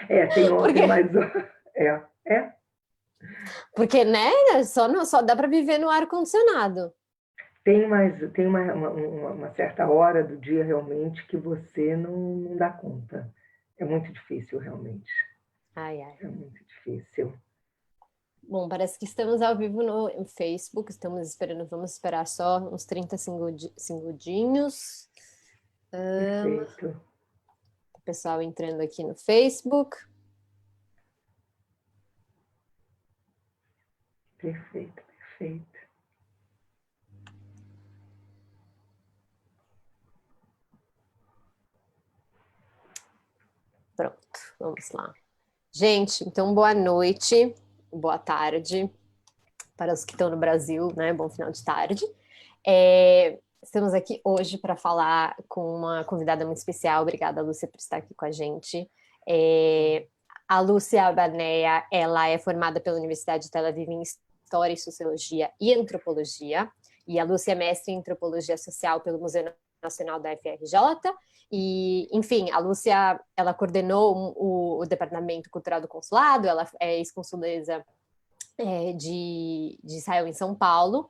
Tem Porque, mais... É, é. porque né, só dá para viver no ar-condicionado. Tem uma certa hora do dia realmente que você não dá conta. É muito difícil, realmente. Ai, ai. É muito difícil. Bom, parece que estamos ao vivo no Facebook, estamos esperando, vamos esperar só uns 30 segundinhos. Perfeito. O pessoal entrando aqui no Facebook. Perfeito, perfeito. Pronto, vamos lá. Gente, então boa noite, boa tarde para os que estão no Brasil, né? Bom final de tarde. Estamos aqui hoje para falar com uma convidada muito especial. Obrigada, Lúcia, por estar aqui com a gente. A Lúcia Barneia, ela é formada pela Universidade de Tel Aviv em História, Sociologia e Antropologia. E a Lúcia é mestre em Antropologia Social pelo Museu Nacional da FRJ. E, enfim, a Lúcia, ela coordenou o Departamento Cultural do Consulado, ela é ex-consuleza de Israel em São Paulo,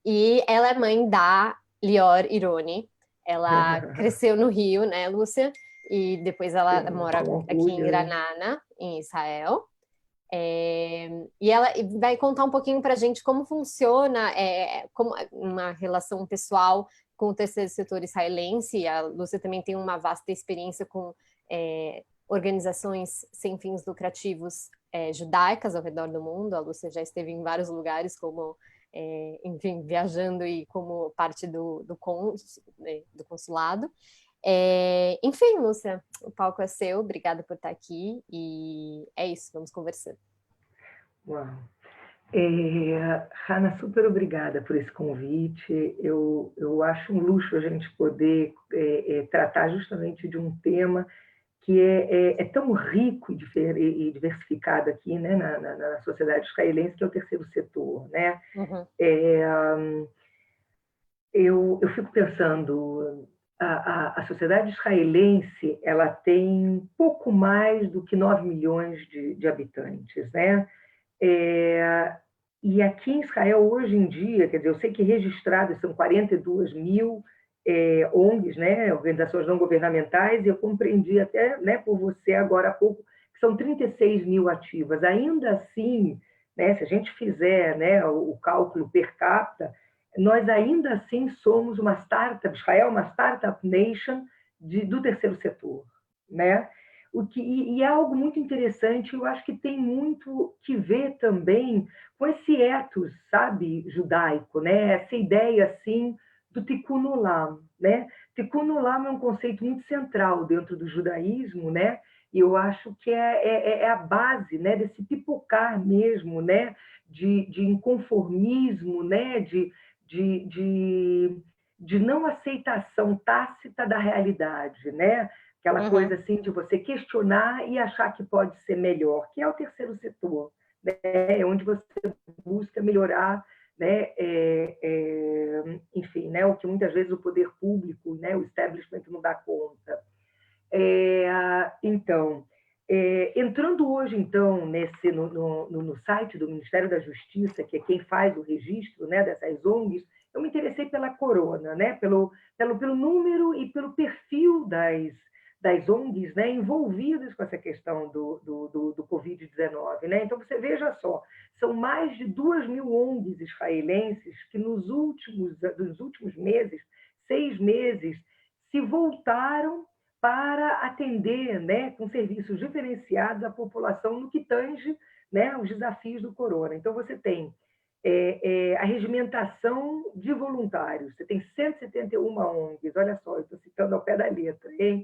e ela é mãe da Lior Ironi. Ela cresceu no Rio, né, Lúcia? E depois ela Sim, mora com aqui em orgulho. Granada, em Israel. E ela vai contar um pouquinho para a gente como funciona como uma relação pessoal com o terceiro setor israelense. A Lúcia também tem uma vasta experiência com organizações sem fins lucrativos judaicas ao redor do mundo. A Lúcia já esteve em vários lugares, como, enfim, viajando e como parte do consulado. Enfim, Lúcia, o palco é seu, obrigada por estar aqui e é isso, vamos conversando. Uau. Hanna, super obrigada por esse convite. Eu acho um luxo a gente poder tratar justamente de um tema que é tão rico e diversificado aqui, né, na sociedade israelense, que é o terceiro setor. Né? Uhum. Eu fico pensando, a sociedade israelense ela tem pouco mais do que 9 milhões de habitantes. Né? E aqui em Israel, hoje em dia, quer dizer, eu sei que registrados são 42 mil ONGs, né, organizações não governamentais, e eu compreendi até, né, por você agora há pouco, que são 36 mil ativas. Ainda assim, né, se a gente fizer, né, o cálculo per capita, nós ainda assim somos uma startup, Israel é uma startup nation do terceiro setor. Né? E é algo muito interessante, eu acho que tem muito que ver também com esse ethos, sabe, judaico, né? Essa ideia, assim, do Tikkun Olam, né? Tikkun Olam é um conceito muito central dentro do judaísmo, né? E eu acho que é a base, né, desse pipocar mesmo, né, de inconformismo, né, de não aceitação tácita da realidade, né? Aquela Uhum. coisa assim de você questionar e achar que pode ser melhor, que é o terceiro setor, né? É onde você busca melhorar, né? Enfim, né? O que muitas vezes o poder público, né? O establishment não dá conta. Então, entrando hoje então no site do Ministério da Justiça, que é quem faz o registro, né, dessas ONGs, eu me interessei pela corona, né, pelo número e pelo perfil das ONGs, né, envolvidas com essa questão do Covid-19. Né? Então, você veja só, são mais de 2 mil ONGs israelenses que nos últimos meses, 6 meses, se voltaram para atender, né, com serviços diferenciados à população no que tange, né, os desafios do corona. Então, você tem a regimentação de voluntários, você tem 171 ONGs, olha só, eu estou citando ao pé da letra, hein?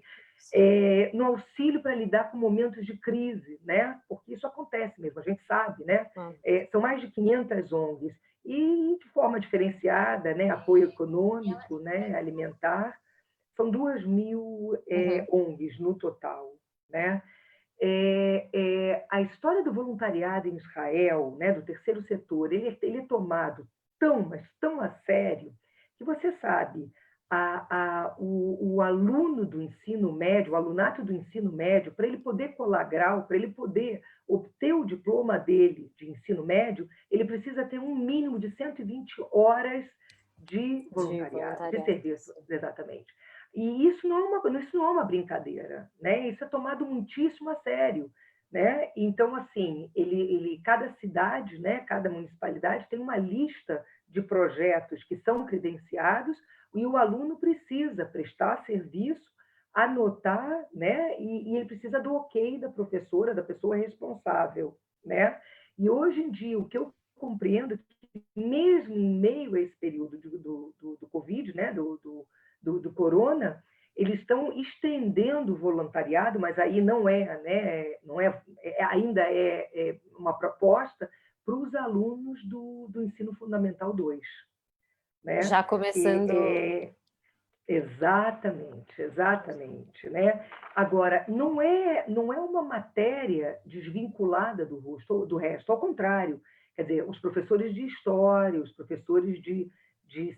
No auxílio para lidar com momentos de crise, né? Porque isso acontece mesmo, a gente sabe, né? São mais de 500 ONGs, e de forma diferenciada, né? Apoio econômico, né? Alimentar, são 2 mil ONGs no total. Né? A história do voluntariado em Israel, né, do terceiro setor, ele é tomado tão, mas tão a sério, que você sabe, o aluno do ensino médio, o alunato do ensino médio, para ele poder colar grau, para ele poder obter o diploma dele de ensino médio, ele precisa ter um mínimo de 120 horas de voluntariado, de serviço, exatamente. E isso não é uma brincadeira, né? Isso é tomado muitíssimo a sério, né? Então, assim, cada cidade, né, cada municipalidade tem uma lista de projetos que são credenciados e o aluno precisa prestar serviço, anotar, né? E ele precisa do ok da professora, da pessoa responsável, né? E hoje em dia, o que eu compreendo é que, mesmo em meio a esse período do Covid, né? do corona, eles estão estendendo o voluntariado, mas aí não é, né? Não é, ainda é uma proposta para os alunos do ensino fundamental 2. Né? Já começando... Exatamente, né? Agora, não é uma matéria desvinculada do resto, ao contrário. Quer dizer, os professores de história, os professores de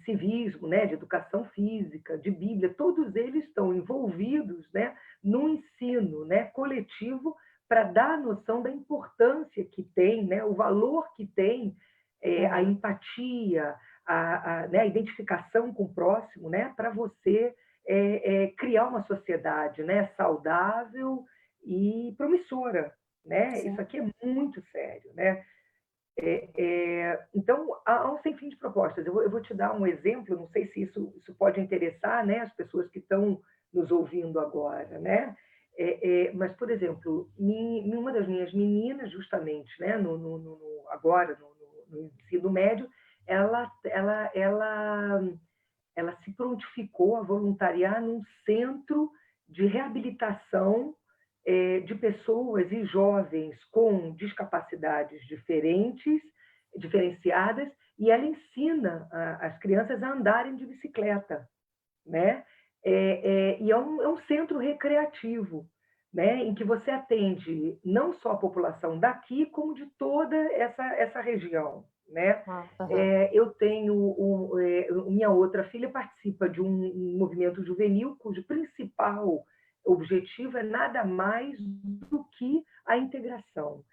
civismo, né? De educação física, de Bíblia, todos eles estão envolvidos, né? No ensino, né? Coletivo, para dar a noção da importância que tem, né? O valor que tem a empatia, né, a identificação com o próximo, né, para você criar uma sociedade, né, saudável e promissora. Né? Isso aqui é muito sério. Né? Então, há um sem fim de propostas. Eu vou te dar um exemplo, não sei se isso pode interessar, né, as pessoas que estão nos ouvindo agora. Né? Mas, por exemplo, uma das minhas meninas, justamente, né, agora no ensino médio, ela se prontificou a voluntariar num centro de reabilitação de pessoas e jovens com discapacidades diferenciadas, e ela ensina as crianças a andarem de bicicleta. Né? E é um centro recreativo, né? Em que você atende não só a população daqui, como de toda essa região. Né? Eu tenho minha outra filha participa de um movimento juvenil cujo principal objetivo é nada mais do que a integração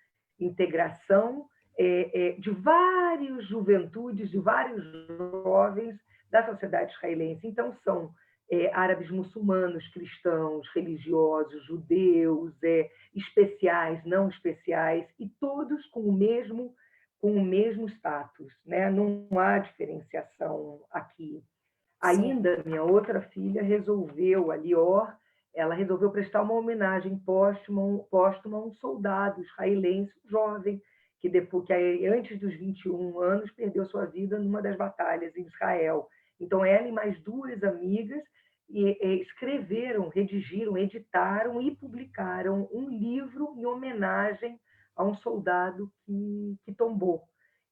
de várias juventudes, de vários jovens da sociedade israelense. Então, são árabes muçulmanos, cristãos, religiosos, judeus, especiais, não especiais, e todos com o mesmo status. Né? Não há diferenciação aqui. Ainda, minha outra filha resolveu, a Lior, ela resolveu prestar uma homenagem póstuma a um soldado israelense, jovem, que antes dos 21 anos perdeu sua vida numa das batalhas em Israel. Então, ela e mais duas amigas escreveram, redigiram, editaram e publicaram um livro em homenagem a um soldado que tombou.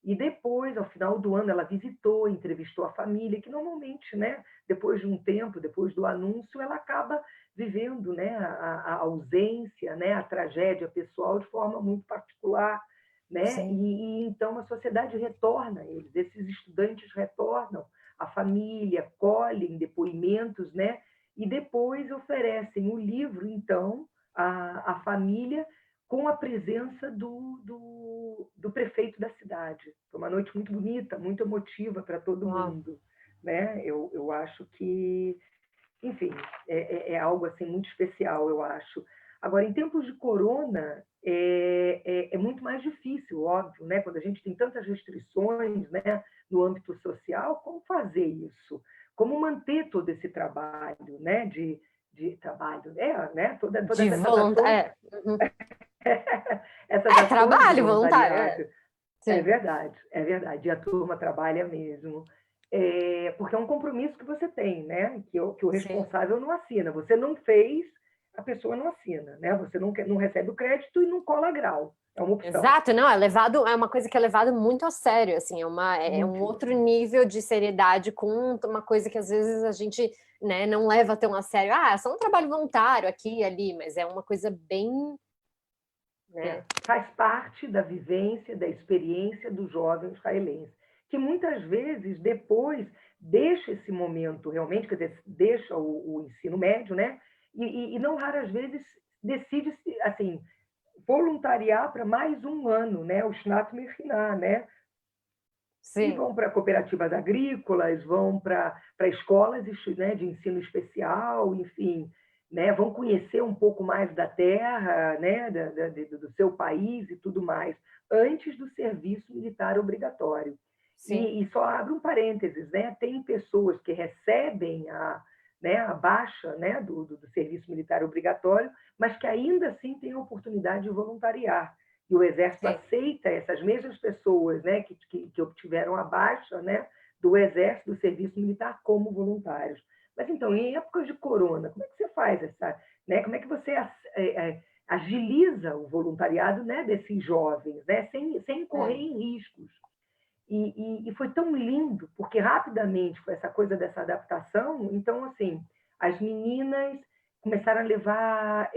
E depois, ao final do ano, ela visitou, entrevistou a família, que normalmente, né, depois de um tempo, depois do anúncio, ela acaba vivendo, né, a ausência, né, a tragédia pessoal de forma muito particular. Né? E então a sociedade retorna a eles, esses estudantes retornam à família, colhem depoimentos, né? E depois oferecem o livro, então, à família, com a presença do prefeito da cidade. Foi uma noite muito bonita, muito emotiva para todo mundo. Né? Eu acho que, enfim, é algo assim, muito especial, eu acho. Agora, em tempos de corona, é muito mais difícil, óbvio, né? Quando a gente tem tantas restrições, né, no âmbito social, como fazer isso? Como manter todo esse trabalho, né? De trabalho, né? Todas essas ações... essas ações trabalho voluntário. É verdade. E a turma trabalha mesmo. Porque é um compromisso que você tem, né? Que o responsável não assina. Você não fez, a pessoa não assina, né? Você não recebe o crédito e não cola grau. É uma opção. Exato, não, é uma coisa que é levada muito a sério, assim, é um outro nível de seriedade com uma coisa que às vezes a gente, né, não leva tão a sério. É só um trabalho voluntário aqui e ali, mas é uma coisa bem... Né? Faz parte da vivência, da experiência do jovem israelense, que muitas vezes depois deixa esse momento realmente, quer dizer, deixa o ensino médio, né? E não raras vezes decide assim voluntariar para mais um ano, né? O Shnat Mechinah, né? E Sim. vão para cooperativas agrícolas, vão para escolas, né, de ensino especial, enfim, né, vão conhecer um pouco mais da terra, né, do seu país e tudo mais, antes do serviço militar obrigatório. Sim. E só abre um parênteses, né, tem pessoas que recebem a baixa, né, do serviço militar obrigatório, mas que ainda assim têm a oportunidade de voluntariar. E o Exército Sim. aceita essas mesmas pessoas, né, que obtiveram a baixa, né, do Exército, do serviço militar, como voluntários. Mas então, em épocas de corona, como é que você faz essa, né, como é que você agiliza o voluntariado, né, desses jovens, né, sem correr em riscos? E foi tão lindo, porque rapidamente foi essa coisa dessa adaptação. Então, assim, as meninas começaram a levar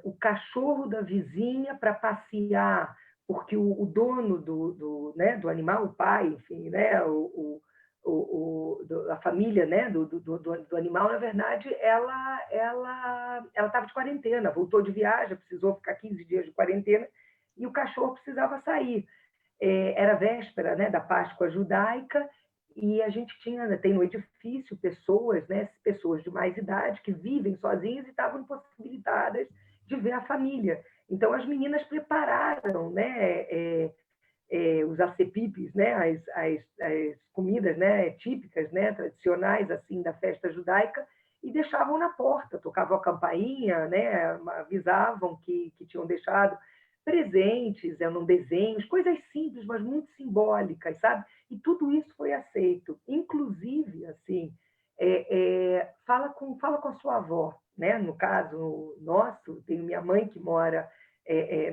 o cachorro da vizinha para passear, porque o dono né, do animal, o pai, enfim, né, a família, né, do animal, na verdade, ela estava de quarentena, voltou de viagem, precisou ficar 15 dias de quarentena, e o cachorro precisava sair. Era véspera, né, da Páscoa judaica, e a gente tem no edifício pessoas, né, pessoas de mais idade que vivem sozinhas e estavam impossibilitadas de ver a família. Então as meninas prepararam, né, os acepipes, né, as comidas, né, típicas, né, tradicionais assim da festa judaica, e deixavam na porta, tocavam a campainha, né, avisavam que tinham deixado presentes, eram desenhos, coisas simples, mas muito simbólicas, sabe? E tudo isso foi aceito. Inclusive, assim, fala com a sua avó, né? No caso nosso, tenho minha mãe que mora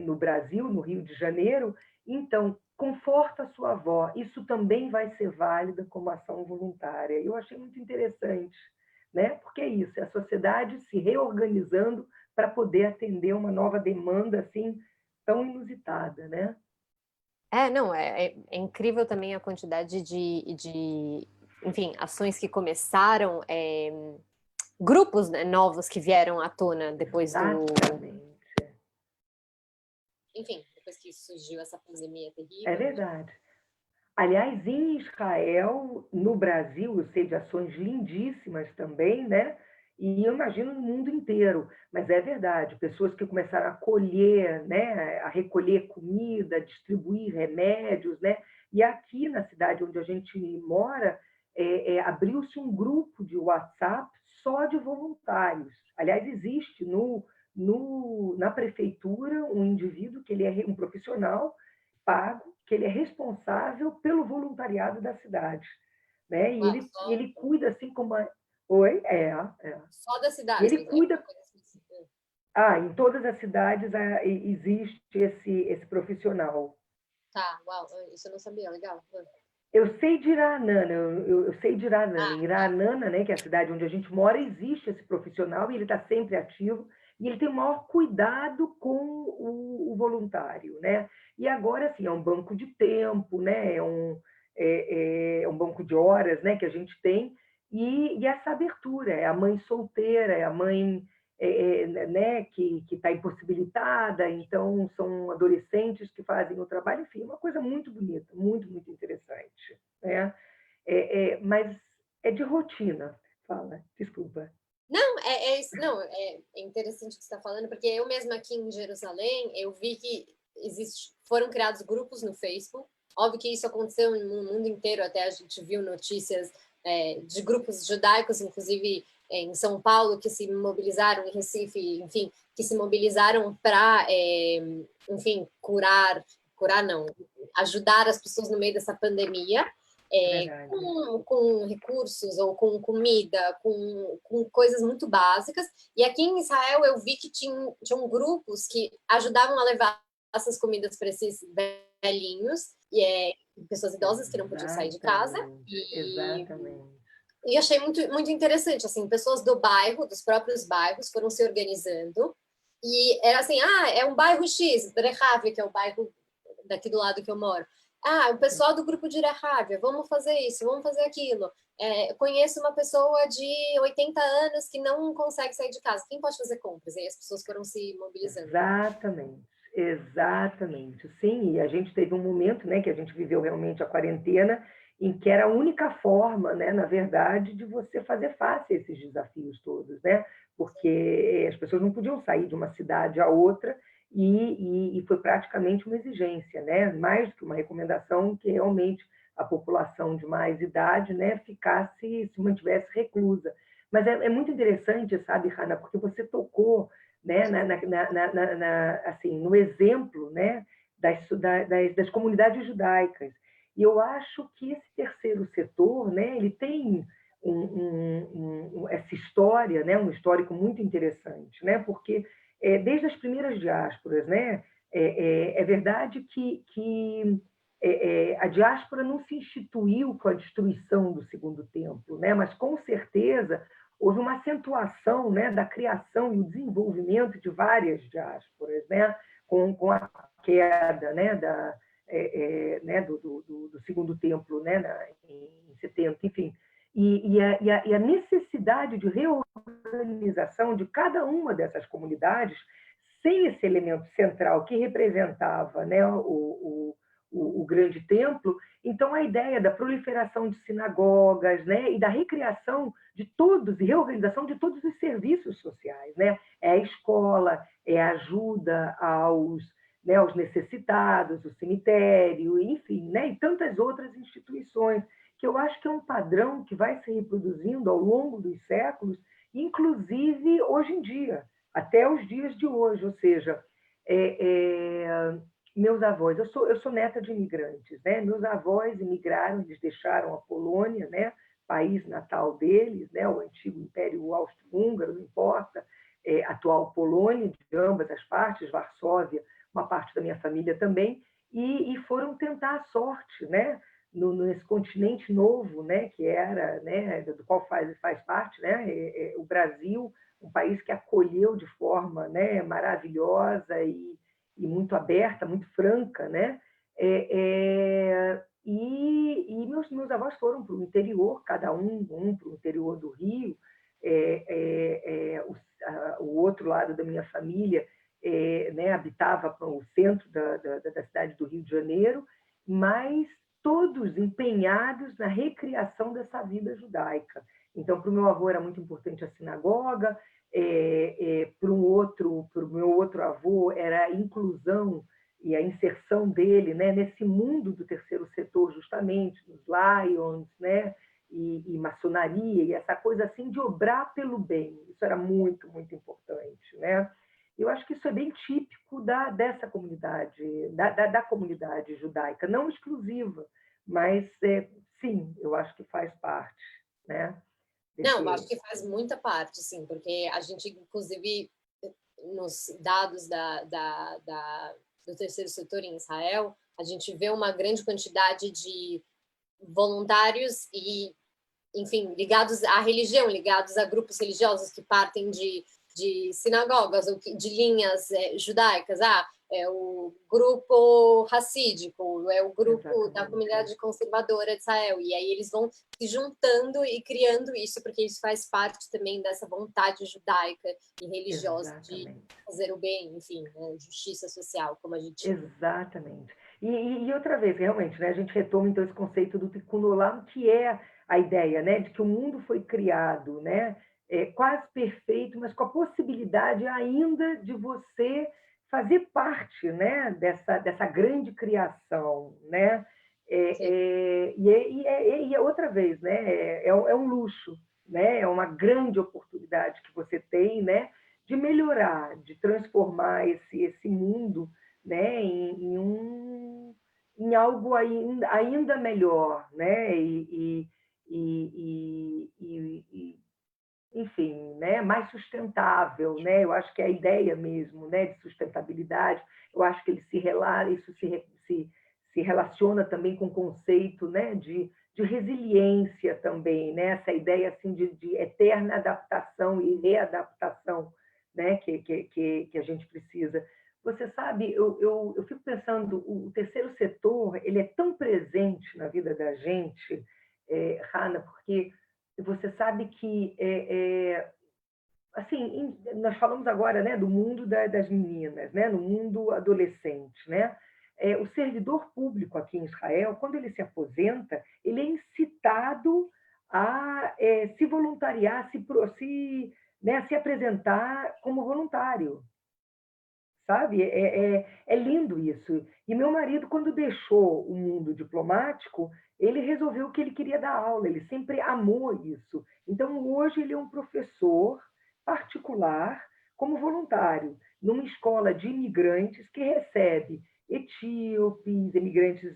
no Brasil, no Rio de Janeiro, então conforta a sua avó. Isso também vai ser válida como ação voluntária. Eu achei muito interessante, né? Porque é isso, é a sociedade se reorganizando para poder atender uma nova demanda assim tão inusitada, né? Não, é incrível também a quantidade enfim, ações que começaram, grupos, né, novos que vieram à tona depois Exatamente. enfim, depois que surgiu essa pandemia É terrível, né? verdade. Aliás, em Israel, no Brasil, eu sei de ações lindíssimas também, né? E eu imagino no mundo inteiro. Mas é verdade, pessoas que começaram a colher, né? A recolher comida, distribuir remédios, né? E aqui na cidade onde a gente mora, abriu-se um grupo de WhatsApp só de voluntários. Aliás, existe na prefeitura um indivíduo que ele é um profissional pago, que ele é responsável pelo voluntariado da cidade, né? E Uau, ele cuida assim como oi, só da e cidade, ele é uma cuida. coisa assim. Em todas as cidades existe esse profissional. Tá, uau, isso eu não sabia, legal. Eu sei de Iranana, eu sei de Iranana. Ah, Em tá. Iranana, né, que é a cidade onde a gente mora, existe esse profissional e ele está sempre ativo e ele tem o maior cuidado com o voluntário, né? E agora, assim, é um banco de tempo, né? É um banco de horas, né, que a gente tem e essa abertura, é a mãe solteira, é a mãe né, que está impossibilitada, então são adolescentes que fazem o trabalho, enfim, é uma coisa muito bonita, muito, muito interessante. Né? Mas é de rotina, fala, desculpa. Não, não, é interessante o que você está falando, porque eu mesma aqui em Jerusalém, eu vi que foram criados grupos no Facebook. Óbvio que isso aconteceu no mundo inteiro, até a gente viu notícias de grupos judaicos, inclusive em São Paulo, que se mobilizaram, em Recife, enfim, que se mobilizaram para, enfim, curar não, ajudar as pessoas no meio dessa pandemia. Com recursos ou com comida, com coisas muito básicas. E aqui em Israel eu vi que tinham grupos que ajudavam a levar essas comidas para esses velhinhos e pessoas idosas que não podiam sair de casa. E achei muito, muito interessante, assim, pessoas do bairro, dos próprios bairros, foram se organizando. E era assim, é um bairro X, Rehav, que é o bairro daqui do lado que eu moro. o pessoal do grupo de Rávia, vamos fazer isso, vamos fazer aquilo. Conheço uma pessoa de 80 anos que não consegue sair de casa. Quem pode fazer compras? E aí as pessoas foram se mobilizando. Exatamente, exatamente. Sim, e a gente teve um momento, né, que a gente viveu realmente a quarentena, em que era a única forma, né, na verdade, de você fazer face a esses desafios todos, né? Porque as pessoas não podiam sair de uma cidade a outra e foi praticamente uma exigência, né? Mais do que uma recomendação que realmente a população de mais idade, né, se mantivesse reclusa. Mas é muito interessante, sabe, Hanna, porque você tocou, né, assim, no exemplo, né, das comunidades judaicas. E eu acho que esse terceiro setor, né, ele tem essa história, né, um histórico muito interessante, né, porque desde as primeiras diásporas, né, é verdade que a diáspora não se instituiu com a destruição do Segundo Templo, né, mas com certeza houve uma acentuação, né, da criação e o desenvolvimento de várias diásporas, né, com a queda, né, né, do Segundo Templo, né, em 70, enfim. E a necessidade de reorganização de cada uma dessas comunidades, sem esse elemento central que representava, né, o grande templo. Então, a ideia da proliferação de sinagogas, né, e da recriação de todos, e reorganização de todos os serviços sociais, né? É a escola, é a ajuda né, aos necessitados, o cemitério, enfim, né, e tantas outras instituições, que eu acho que é um padrão que vai se reproduzindo ao longo dos séculos, inclusive hoje em dia, até os dias de hoje, ou seja, meus avós, eu sou neta de imigrantes, né? Meus avós imigraram, eles deixaram a Polônia, né? País natal deles, né? O antigo Império Austro-Húngaro, não importa, atual Polônia, de ambas as partes, Varsóvia, uma parte da minha família também, e foram tentar a sorte, né? Nesse continente novo, né? Que era, né? Do qual faz parte, né? O Brasil, um país que acolheu de forma, né? Maravilhosa e muito aberta, muito franca, né? E meus avós foram para o interior, cada um para o interior do Rio, o outro lado da minha família né, habitava o centro da cidade do Rio de Janeiro, mas todos empenhados na recriação dessa vida judaica. Então, para o meu avô era muito importante a sinagoga, para o meu outro avô era a inclusão e a inserção dele, né, nesse mundo do terceiro setor, justamente, nos Lions, né, e maçonaria, e essa coisa assim de obrar pelo bem. Isso era muito, muito importante, né? Eu acho que isso é bem típico dessa comunidade, da comunidade judaica, não exclusiva, mas sim, eu acho que faz parte, né? Não, eu acho que faz muita parte, sim, porque a gente, inclusive, nos dados do terceiro setor em Israel, a gente vê uma grande quantidade de voluntários e, enfim, ligados à religião, ligados a grupos religiosos que partem de sinagogas ou de linhas judaicas. É o grupo racídico, é o grupo da comunidade conservadora de Israel. E aí eles vão se juntando e criando isso, porque isso faz parte também dessa vontade judaica e religiosa de fazer o bem, enfim, né? Justiça social, como a gente... Exatamente. E outra vez, realmente, né, a gente retoma então esse conceito do tikkun olam, que é a ideia, né, de que o mundo foi criado, né, quase perfeito, mas com a possibilidade ainda de você fazer parte, né, dessa grande criação, né? E outra vez, né, é um luxo, né? É uma grande oportunidade que você tem, né, de melhorar, de transformar esse mundo, né, em algo ainda melhor, né? Enfim, né, mais sustentável, né? Eu acho que é a ideia mesmo, né, de sustentabilidade. Eu acho que isso se relaciona também com o conceito, né, de resiliência também, né? Essa ideia assim de eterna adaptação e readaptação, né, que a gente precisa, você sabe, eu fico pensando, o terceiro setor, ele é tão presente na vida da gente, Hanna, porque você sabe que assim, nós falamos agora, né, do mundo das meninas, né, no mundo adolescente, né? O servidor público aqui em Israel, quando ele se aposenta, ele é incitado a se voluntariar, né, se apresentar como voluntário, sabe? É lindo isso. E meu marido, quando deixou o mundo diplomático, ele resolveu que ele queria dar aula, ele sempre amou isso. Então, hoje, ele é um professor particular, como voluntário, numa escola de imigrantes que recebe etíopes, imigrantes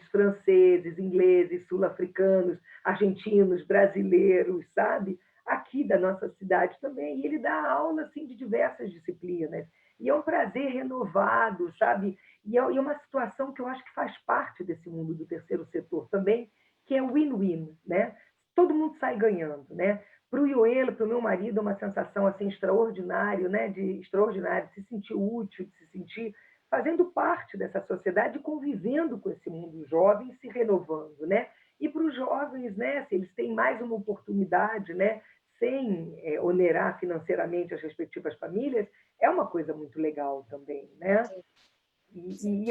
franceses, ingleses, sul-africanos, argentinos, brasileiros, sabe? Aqui da nossa cidade também, e ele dá aula assim, de diversas disciplinas. E é um prazer renovado, sabe? E é uma situação que eu acho que faz parte desse mundo do terceiro setor também, que é win-win, né? Todo mundo sai ganhando, né? Para o Ioelo, para o meu marido, é uma sensação assim extraordinária, né? Extraordinário, de se sentir útil, de se sentir fazendo parte dessa sociedade, convivendo com esse mundo jovem, se renovando, né? E para os jovens, né? Se eles têm mais uma oportunidade, né? Sem onerar financeiramente as respectivas famílias, é uma coisa muito legal também, né? Sim, sim.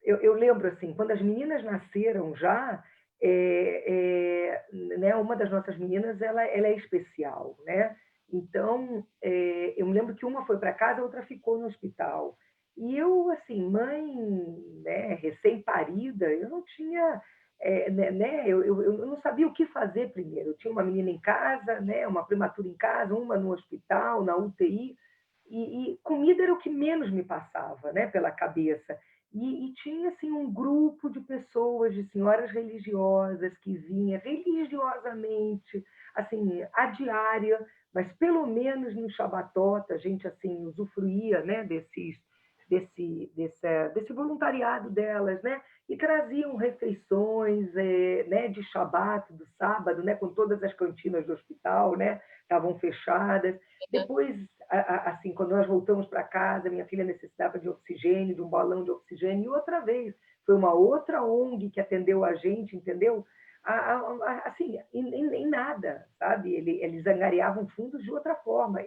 Eu lembro assim, quando as meninas nasceram já, né, uma das nossas meninas ela é especial, né? Então, eu me lembro que uma foi para casa, a outra ficou no hospital. E eu, assim, mãe, né, recém-parida, eu não tinha, eu não sabia o que fazer primeiro. Eu tinha uma menina em casa, né, uma prematura em casa, uma no hospital, na UTI, e comida era o que menos me passava, né, pela cabeça. E tinha assim um grupo de pessoas, de senhoras religiosas que vinha religiosamente, assim, a diária, mas pelo menos no Shabatot a gente assim usufruía, né, desse voluntariado delas, né? E traziam refeições, né, de Shabat, do sábado, né, com todas as cantinas do hospital, né, estavam fechadas. Depois, assim, quando nós voltamos para casa, minha filha necessitava de oxigênio, de um balão de oxigênio, e outra vez, foi uma outra ONG que atendeu a gente, entendeu? Assim, em nada, sabe? Eles angariavam fundos de outra forma.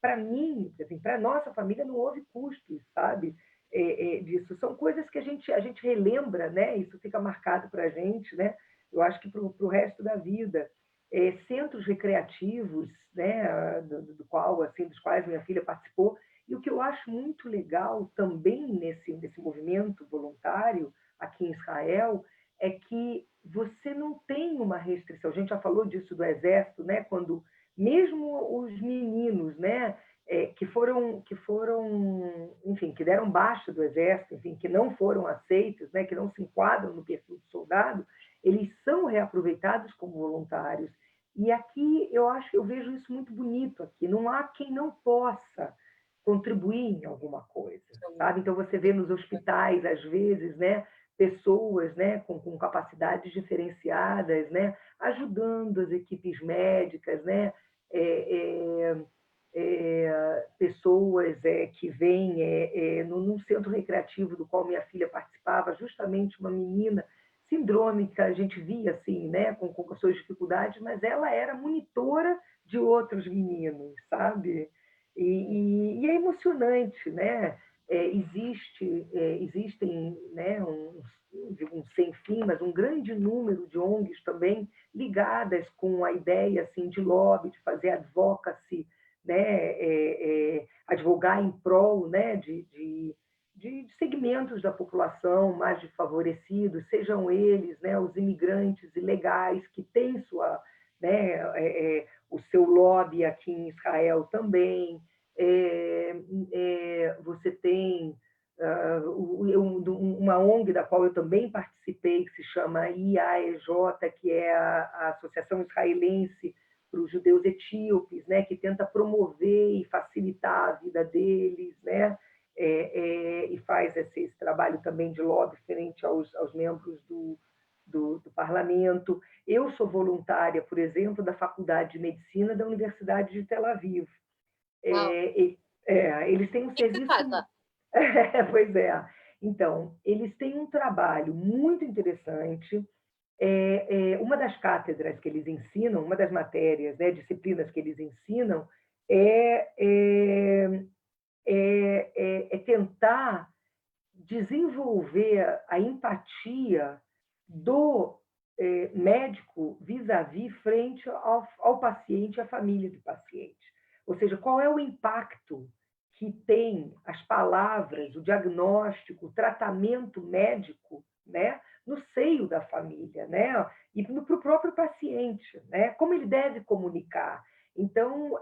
Para mim, assim, para nossa família, não houve custos, sabe? Disso. São coisas que a gente relembra, né? Isso fica marcado para a gente, né? Eu acho que para o resto da vida. Centros recreativos, né, do qual, assim, dos quais minha filha participou. E o que eu acho muito legal também nesse movimento voluntário aqui em Israel é que você não tem uma restrição. A gente já falou disso do exército, né? Quando mesmo os meninos, né, enfim, que deram baixa do exército, enfim, que não foram aceitos, né, que não se enquadram no perfil de soldado, eles são reaproveitados como voluntários. E aqui eu vejo isso muito bonito aqui. Não há quem não possa contribuir em alguma coisa, sabe? Então você vê nos hospitais às vezes, né, pessoas, né, com capacidades diferenciadas, né, ajudando as equipes médicas, né, é, pessoas que vêm num centro recreativo do qual minha filha participava, justamente uma menina sindrômica, a gente via assim, né, com suas dificuldades, mas ela era monitora de outros meninos, sabe? E é emocionante, né? Existem, né, digo, sem fim, mas um grande número de ONGs também ligadas com a ideia assim de lobby, de fazer advocacy, né, advogar em prol, né, de segmentos da população mais desfavorecidos, sejam eles, né, os imigrantes ilegais que têm né, o seu lobby aqui em Israel também. Você tem uma ONG da qual eu também participei, que se chama IAEJ, que é a Associação Israelense para os Judeus Etíopes, né, que tenta promover e facilitar a vida deles, né, e faz esse trabalho também de lobby frente aos membros do parlamento. Eu sou voluntária, por exemplo, da Faculdade de Medicina da Universidade de Tel Aviv. Uau. Eles têm um O que você serviço... faz lá? Pois é. Então, eles têm um trabalho muito interessante. Uma das cátedras que eles ensinam, uma das matérias, né, disciplinas que eles ensinam, é, é, é tentar desenvolver a empatia do médico vis-à-vis frente ao paciente e à família do paciente. Ou seja, qual é o impacto que tem as palavras, o diagnóstico, o tratamento médico, né, no seio da família, né, e para o próprio paciente, né, como ele deve comunicar. Então,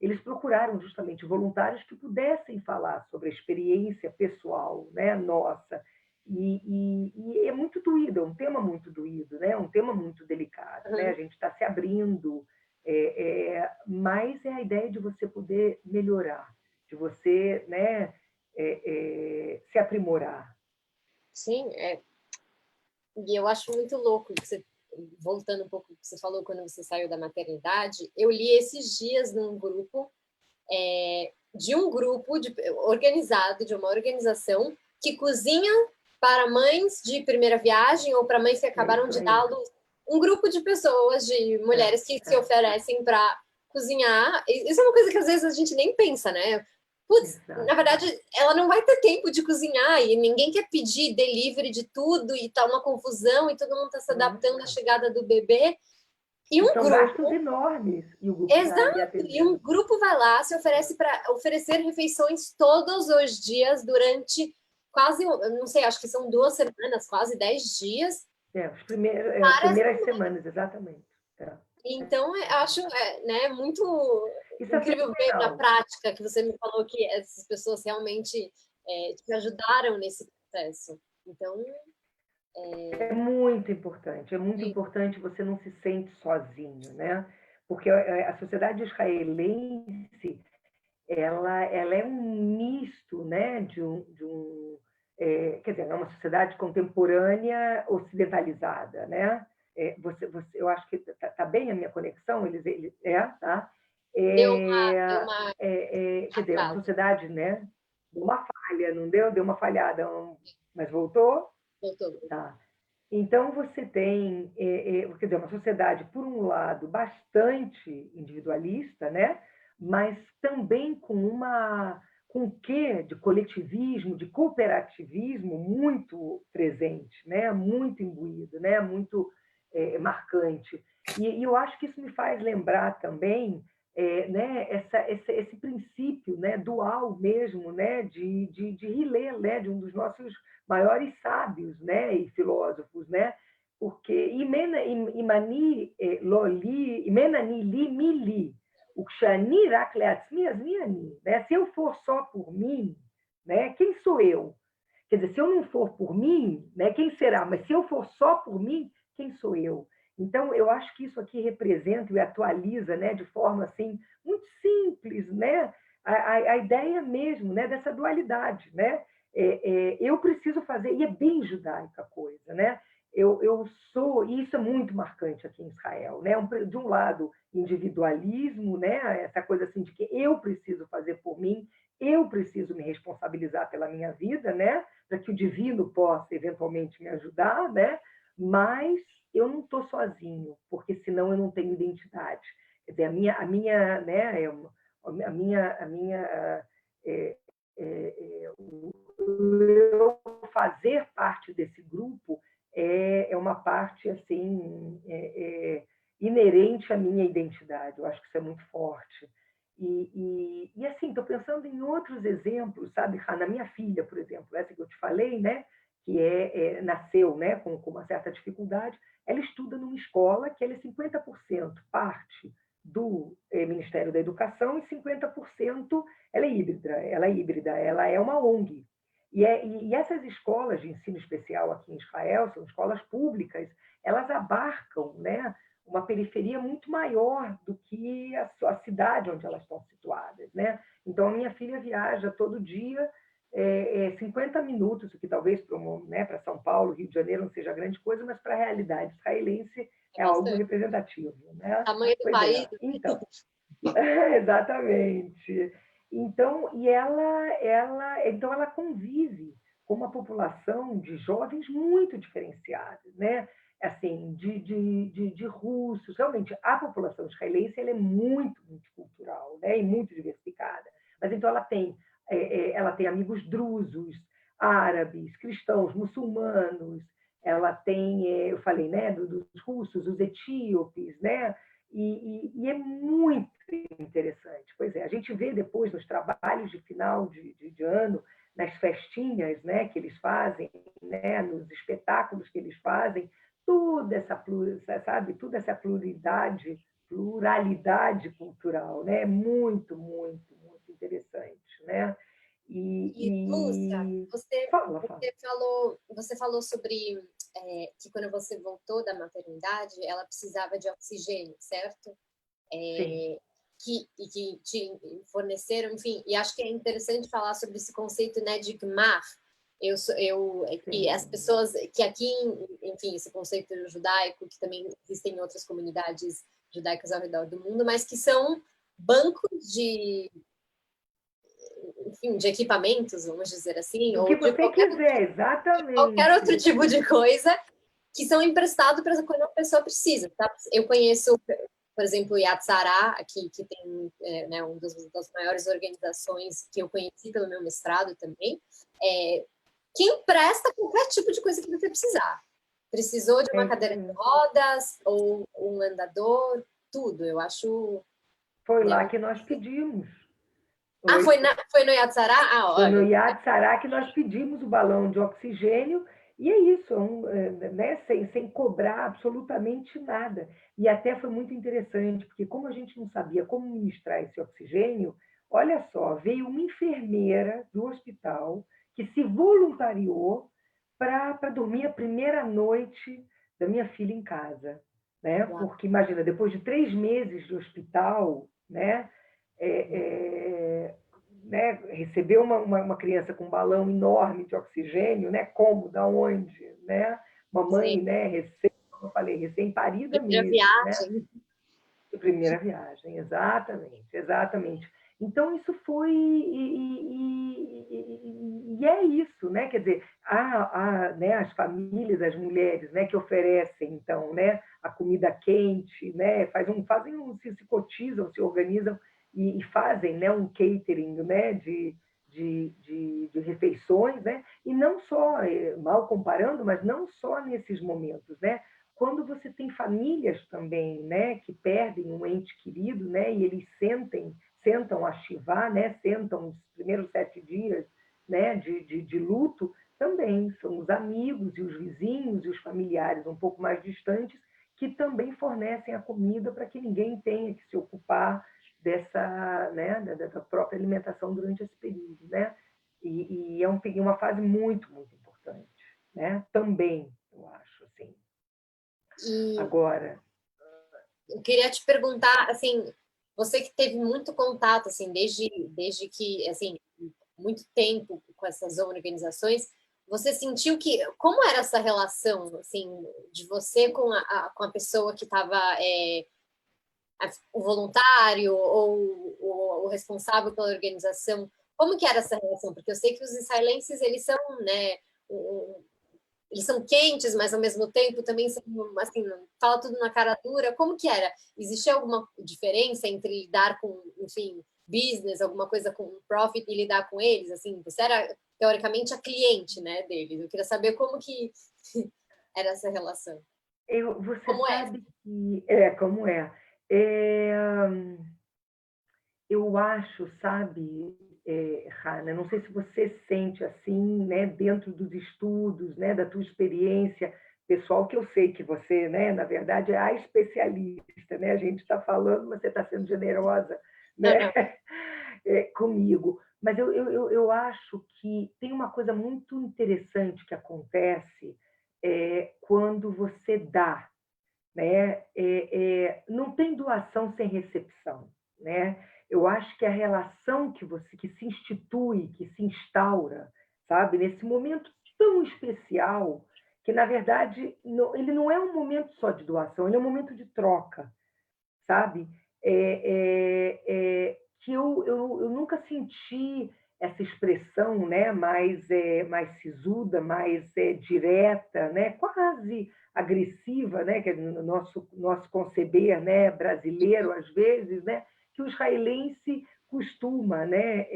eles procuraram justamente voluntários que pudessem falar sobre a experiência pessoal, né, nossa. E é muito doído, é um tema muito doído, né? Um tema muito delicado. Né? A gente está se abrindo, mas é a ideia de você poder melhorar, de você, né, se aprimorar. Sim, e eu acho muito louco que você, voltando um pouco ao que você falou quando você saiu da maternidade, eu li esses dias num grupo de um grupo organizado, de uma organização que cozinham para mães de primeira viagem ou para mães que acabaram de dar à luz. Um grupo de pessoas, de mulheres que se oferecem para cozinhar. Isso é uma coisa que às vezes a gente nem pensa, né? Putz, na verdade, ela não vai ter tempo de cozinhar e ninguém quer pedir delivery de tudo e tá uma confusão e todo mundo está se adaptando à chegada do bebê. E um são grupo... gastos enormes. E o grupo Exato, e um grupo vai lá, se oferece para oferecer refeições todos os dias durante quase, não sei, acho que são 2 semanas, quase 10 dias. As primeiras semanas, exatamente. Então, eu acho né, muito Isso incrível é ver na prática que você me falou que essas pessoas realmente te ajudaram nesse processo. Então... É muito importante, você não se sente sozinho, né? Porque a sociedade israelense, ela é um misto, né, quer dizer, é uma sociedade contemporânea ocidentalizada, né? Eu acho que tá bem a minha conexão, tá? Deu uma Quer dizer, é uma sociedade, né? Deu uma falha, não deu? Deu uma falhada, mas voltou? Voltou. Tá. Então, você tem, quer dizer, uma sociedade, por um lado, bastante individualista, né? Mas também com um quê de coletivismo, de cooperativismo muito presente, né? Muito imbuído, né? Muito marcante. E eu acho que isso me faz lembrar também né, esse princípio, né, dual mesmo, né, de Hillel, né, de um dos nossos maiores sábios, né, e filósofos, né, porque imani loli, imenani li mi li, o kshani rak leatzmi asmi ani, né, se eu for só por mim, né, quem sou eu? Quer dizer, se eu não for por mim, né, quem será? Mas se eu for só por mim, quem sou eu? Então, eu acho que isso aqui representa e atualiza, né, de forma assim muito simples, né, a ideia mesmo, né, dessa dualidade, né? Eu preciso fazer, e é bem judaica a coisa, né? Eu sou, e isso é muito marcante aqui em Israel, né? De um lado, individualismo, né? Essa coisa assim de que eu preciso fazer por mim, eu preciso me responsabilizar pela minha vida, né? Para que o divino possa eventualmente me ajudar, né? Mas eu não estou sozinho, porque senão eu não tenho identidade. Quer dizer, né, eu fazer parte desse grupo é uma parte assim inerente à minha identidade. Eu acho que isso é muito forte. E assim, estou pensando em outros exemplos, sabe? Na minha filha, por exemplo, essa que eu te falei, né? Que nasceu, né, com uma certa dificuldade, ela estuda numa escola que ela é 50% parte do Ministério da Educação e 50% ela é híbrida, ela é uma ONG. E essas escolas de ensino especial aqui em Israel, são escolas públicas, elas abarcam, né, uma periferia muito maior do que a cidade onde elas estão situadas, né? Então, a minha filha viaja todo dia 50 minutos, o que talvez para São Paulo, Rio de Janeiro, não seja grande coisa, mas para a realidade israelense é algo representativo. Né? Tamanho do Pois país. Então, exatamente. Então, então ela convive com uma população de jovens muito diferenciados, né? Assim, de russos. Realmente, a população israelense ela é muito multicultural, né? E muito diversificada. Mas então ela tem amigos drusos, árabes, cristãos, muçulmanos, ela tem, eu falei, né, dos russos, os etíopes, né? E é muito interessante. Pois é, a gente vê depois nos trabalhos de final de ano, nas festinhas, né, que eles fazem, né, nos espetáculos que eles fazem, toda essa, sabe, toda essa pluralidade cultural, né? Muito, muito, muito interessante, né? E, Lúcia, Fala. você falou sobre que quando você voltou da maternidade, ela precisava de oxigênio, certo? Sim. Que te forneceram, enfim, e acho que é interessante falar sobre esse conceito, né, de Gmar. Que as pessoas que aqui, enfim, esse conceito judaico, que também existem em outras comunidades judaicas ao redor do mundo, mas que são bancos enfim, de equipamentos, vamos dizer assim, O que você quiser, exatamente. Qualquer outro tipo de coisa que são emprestados para quando a pessoa precisa. Tá? Eu conheço, por exemplo, o Yad Sarah, aqui, que tem né, uma das maiores organizações que eu conheci pelo meu mestrado também, que empresta qualquer tipo de coisa que você precisar. Precisou de uma cadeira de rodas ou um andador, tudo. Eu acho... Foi lá que nós pedimos. Foi no Yad Sarah? Foi no Yad Sarah que nós pedimos o balão de oxigênio, e é isso, né, sem cobrar absolutamente nada. E até foi muito interessante, porque como a gente não sabia como ministrar esse oxigênio, olha só, veio uma enfermeira do hospital que se voluntariou para dormir a primeira noite da minha filha em casa. Né? Porque, imagina, depois de 3 meses de hospital, né, né, receber uma criança com um balão enorme de oxigênio, né, como, da onde, né? Mamãe, né, como eu falei, recém-parida mesmo. Viagem. Né? Primeira viagem, exatamente, exatamente. Então, isso foi... E é isso, né? Quer dizer, né, as famílias, as mulheres, né, que oferecem, então, né, a comida quente, né, se cotizam, se organizam e fazem, né, um catering, né, de refeições, né? E não só, mal comparando, mas não só nesses momentos, né? Quando você tem famílias também, né, que perdem um ente querido, né, e eles sentam a Shivá, né, sentam os primeiros 7 dias, né, de luto, também são os amigos e os vizinhos e os familiares um pouco mais distantes que também fornecem a comida para que ninguém tenha que se ocupar dessa própria alimentação durante esse período, né? E é uma fase muito, muito importante, né? Também, eu acho, assim. Agora, eu queria te perguntar, assim, você que teve muito contato, assim, desde que, assim, muito tempo com essas organizações, você sentiu como era essa relação, assim, de você com a pessoa que estava, o voluntário ou o responsável pela organização? Como que era essa relação? Porque eu sei que os israelenses, eles são, né, eles são quentes, mas ao mesmo tempo também são, assim, fala tudo na cara dura. Como que era? Existia alguma diferença entre lidar com, enfim, business, alguma coisa com profit e lidar com eles? Assim, você era, teoricamente, a cliente, né, deles. Eu queria saber como que era essa relação. Você como sabe que... Como é? Eu acho, sabe, Hanna, não sei se você sente assim, né, dentro dos estudos, né, da tua experiência pessoal, que eu sei que você, né, na verdade, é a especialista, né? A gente está falando, mas você está sendo generosa, né, comigo. Mas eu acho que tem uma coisa muito interessante que acontece quando você dá, né? Não tem doação sem recepção, né? Eu acho que a relação que se institui, que se instaura, sabe, nesse momento tão especial, que na verdade ele não é um momento só de doação, ele é um momento de troca, sabe? que eu nunca senti essa expressão, né, mais sisuda, mais direta, né, quase agressiva, né, que é no nosso conceber, né, brasileiro às vezes, né, que o israelense costuma, né,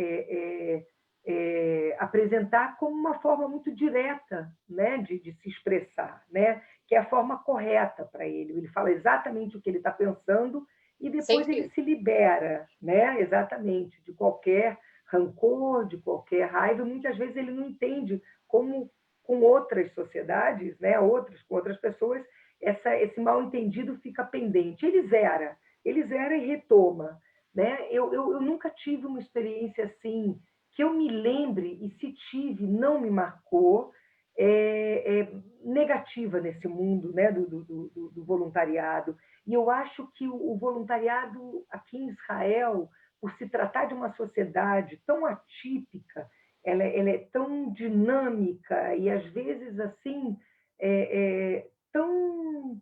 apresentar como uma forma muito direta, né, de se expressar, né, que é a forma correta para ele. Ele fala exatamente o que ele está pensando e depois ele Sempre. se libera, né, exatamente, de qualquer rancor, de qualquer raiva. Muitas vezes ele não entende como, com outras sociedades, né, com outras pessoas, esse mal-entendido fica pendente. Ele zera e retoma. Né? Eu nunca tive uma experiência assim, que eu me lembre, e se tive, não me marcou, negativa nesse mundo, né, do voluntariado. E eu acho que o voluntariado aqui em Israel, por se tratar de uma sociedade tão atípica, ela é tão dinâmica e, às vezes, assim, tão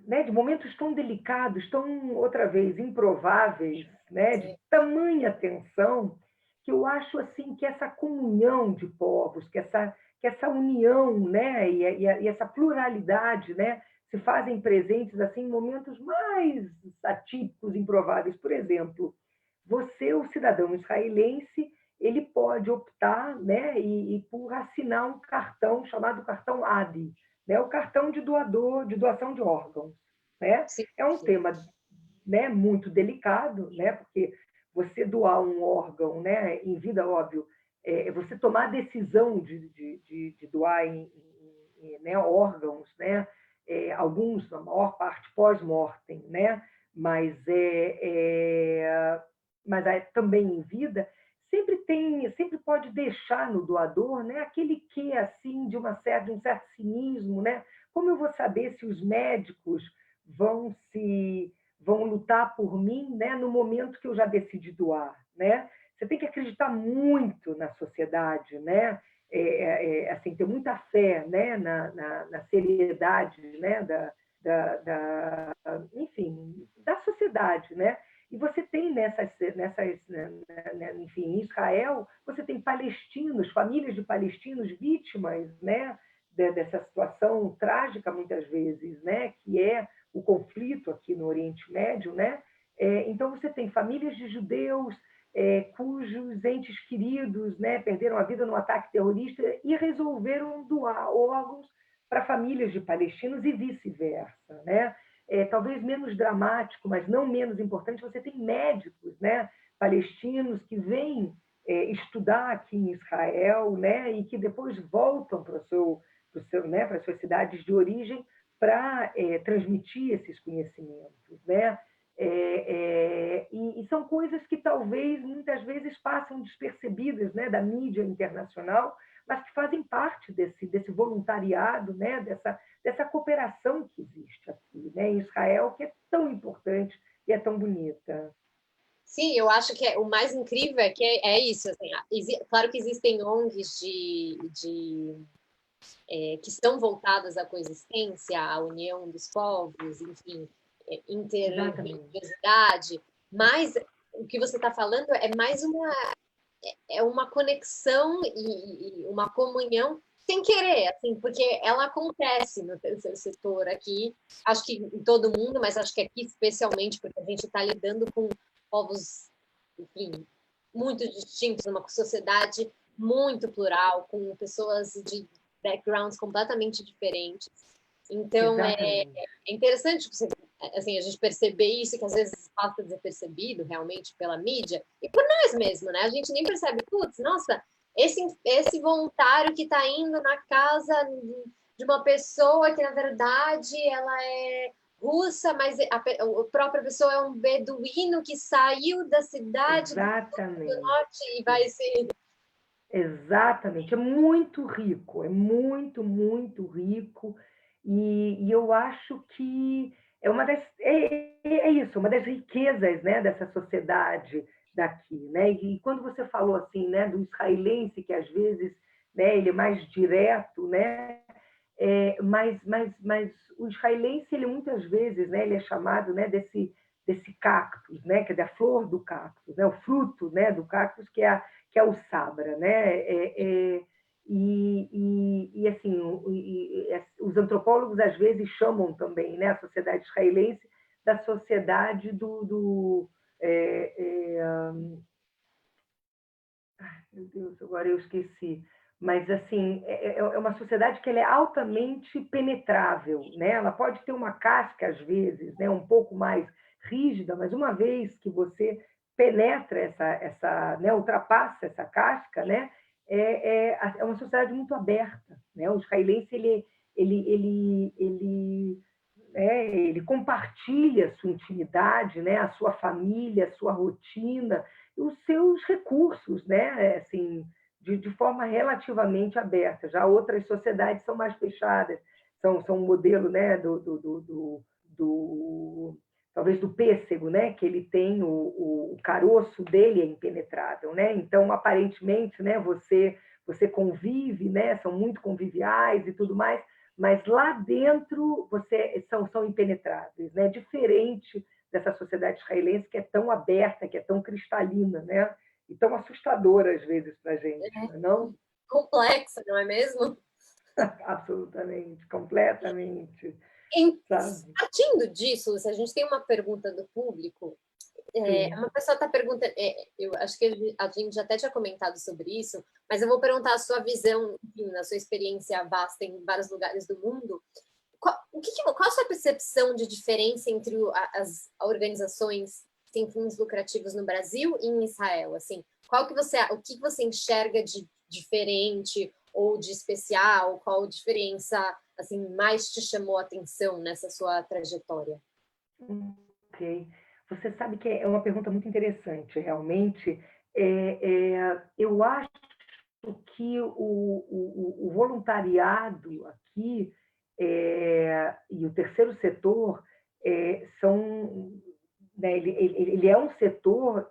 né, de momentos tão delicados, tão, outra vez, improváveis, né, de tamanha tensão, que eu acho assim que essa comunhão de povos, que essa união, né, e essa pluralidade, né, se fazem presentes assim em momentos mais atípicos, improváveis. Por exemplo, você, o cidadão israelense, ele pode optar, né, por assinar um cartão chamado cartão ADI, né, o cartão de doador, de doação de órgãos, né? Sim, É um sim. tema, né, muito delicado, né, porque você doar um órgão, né, em vida, óbvio, você tomar a decisão de doar né, órgãos, né, alguns, a maior parte, pós-mortem, né, mas também em vida, sempre pode deixar no doador, né, aquele quê assim de um certo cinismo, né? Como eu vou saber se os médicos vão lutar por mim, né, no momento que eu já decidi doar, né? Você tem que acreditar muito na sociedade, né? Assim, ter muita fé, né, na seriedade, né, enfim, da sociedade, né? E você tem enfim, em Israel, você tem palestinos, famílias de palestinos vítimas, né, dessa situação trágica muitas vezes, né, que é o conflito aqui no Oriente Médio, né? Então você tem famílias de judeus cujos entes queridos, né, perderam a vida num ataque terrorista e resolveram doar órgãos para famílias de palestinos e vice-versa, né? Talvez menos dramático, mas não menos importante, você tem médicos, né, palestinos que vêm estudar aqui em Israel, né, e que depois voltam para né, para as suas cidades de origem para transmitir esses conhecimentos, né? E são coisas que talvez muitas vezes passam despercebidas, né, da mídia internacional, mas que fazem parte desse voluntariado, né, dessa cooperação que existe aqui, né, em Israel, que é tão importante e é tão bonita. Sim, eu acho que o mais incrível é que é isso. Assim, claro que existem ONGs que estão voltadas à coexistência, à união dos povos, enfim, interreligiosidade, mas o que você está falando é mais uma conexão e uma comunhão sem querer, assim, porque ela acontece no terceiro setor aqui, acho que em todo mundo, mas acho que aqui especialmente porque a gente está lidando com povos, enfim, muito distintos, numa sociedade muito plural, com pessoas de backgrounds completamente diferentes. Então, é interessante assim, a gente perceber isso, que às vezes passa desapercebido realmente pela mídia, e por nós mesmos, né? A gente nem percebe, putz, nossa, esse voluntário que está indo na casa de uma pessoa que, na verdade, ela é russa, mas a própria pessoa é um beduíno que saiu da cidade do norte e vai ser... Exatamente, é muito rico, é muito, muito rico, e eu acho que é isso, uma das riquezas, né, dessa sociedade daqui, né? E quando você falou assim, né, do israelense que às vezes, né, ele é mais direto, né? Mas o israelense, ele muitas vezes, né, ele é chamado, né, desse cactus, né? Que é da flor do cactus, né? O fruto, né, do cactus, que é o sabra, né? Assim, os antropólogos às vezes chamam também, né, a sociedade israelense da sociedade meu Deus, agora eu esqueci. Mas assim, é uma sociedade que ela é altamente penetrável, né? Ela pode ter uma casca às vezes, né, um pouco mais rígida, mas uma vez que você penetra né, ultrapassa essa casca, né, é uma sociedade muito aberta, né? O israelense ele compartilha a sua intimidade, né, a sua família, a sua rotina, os seus recursos, né, assim, de forma relativamente aberta. Já outras sociedades são mais fechadas, são um modelo, né, talvez do pêssego, né, que ele tem o caroço dele é impenetrável, né? Então, aparentemente, né, você convive, né, são muito conviviais e tudo mais, mas lá dentro são impenetráveis, né? Diferente dessa sociedade israelense que é tão aberta, que é tão cristalina, né? E tão assustadora às vezes para a gente, não? Complexa, não é mesmo? Absolutamente, completamente. Partindo disso, se a gente tem uma pergunta do público, uma pessoa está perguntando, eu acho que a gente até tinha comentado sobre isso, mas eu vou perguntar a sua visão, enfim, na sua experiência vasta em vários lugares do mundo. Qual a sua percepção de diferença entre as organizações sem fins lucrativos no Brasil e em Israel? Assim, o que você enxerga de diferente ou de especial? Qual diferença assim mais te chamou a atenção nessa sua trajetória? Ok. Você sabe que é uma pergunta muito interessante, realmente. Eu acho que o voluntariado aqui e o terceiro setor são, né, ele é um setor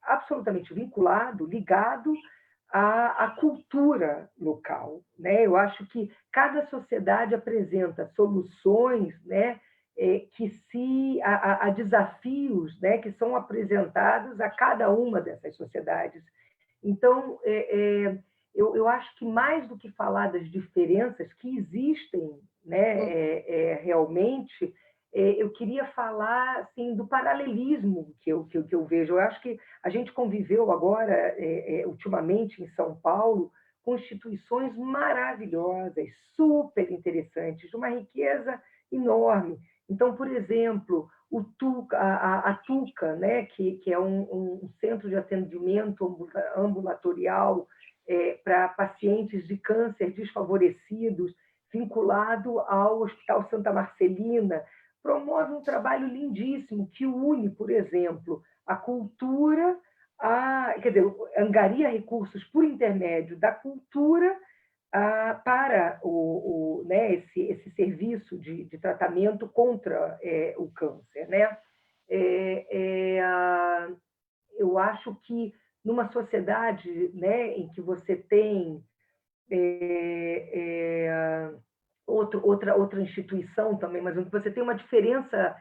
absolutamente vinculado, ligado à cultura local, né? Eu acho que cada sociedade apresenta soluções, né, a desafios, né, que são apresentados a cada uma dessas sociedades. Então, eu acho que mais do que falar das diferenças que existem, né, realmente, eu queria falar assim, do paralelismo que eu vejo. Eu acho que a gente conviveu agora, ultimamente, em São Paulo, com instituições maravilhosas, super interessantes, de uma riqueza enorme. Então, por exemplo, a TUCA, né, que é um centro de atendimento ambulatorial para pacientes de câncer desfavorecidos, vinculado ao Hospital Santa Marcelina, promove um trabalho lindíssimo que une, por exemplo, a cultura, quer dizer, angaria recursos por intermédio da cultura para né, esse serviço de tratamento contra o câncer, né? Eu acho que numa sociedade, né, em que você tem outra instituição também, mas onde você tem uma diferença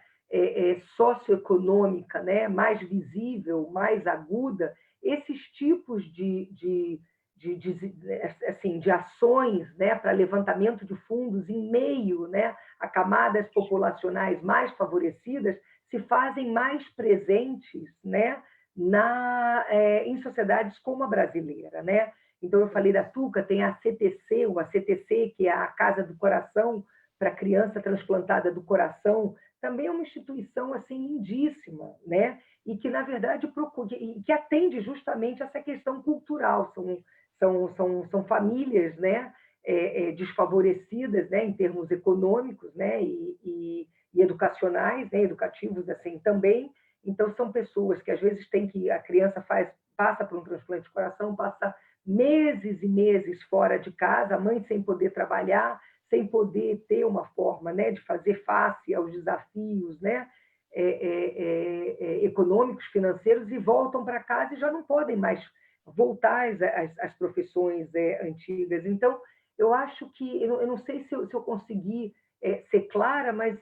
socioeconômica, né, mais visível, mais aguda, esses tipos assim, de ações, né, para levantamento de fundos em meio, né, a camadas populacionais mais favorecidas se fazem mais presentes, né, em sociedades como a brasileira, né? Então, eu falei da TUCA, tem a CTC, o ACTC, que é a Casa do Coração para criança transplantada do coração, também é uma instituição assim lindíssima, né? E que, na verdade, que atende justamente essa questão cultural. São famílias, né, desfavorecidas, né, em termos econômicos, né, e educacionais, né, educativos assim também. Então, são pessoas que, às vezes, a criança passa por um transplante de coração, passa meses e meses fora de casa, a mãe sem poder trabalhar, sem poder ter uma forma, né, de fazer face aos desafios, né, econômicos, financeiros, e voltam para casa e já não podem mais voltar às profissões antigas. Então, eu acho que, eu não sei se eu consegui ser clara, mas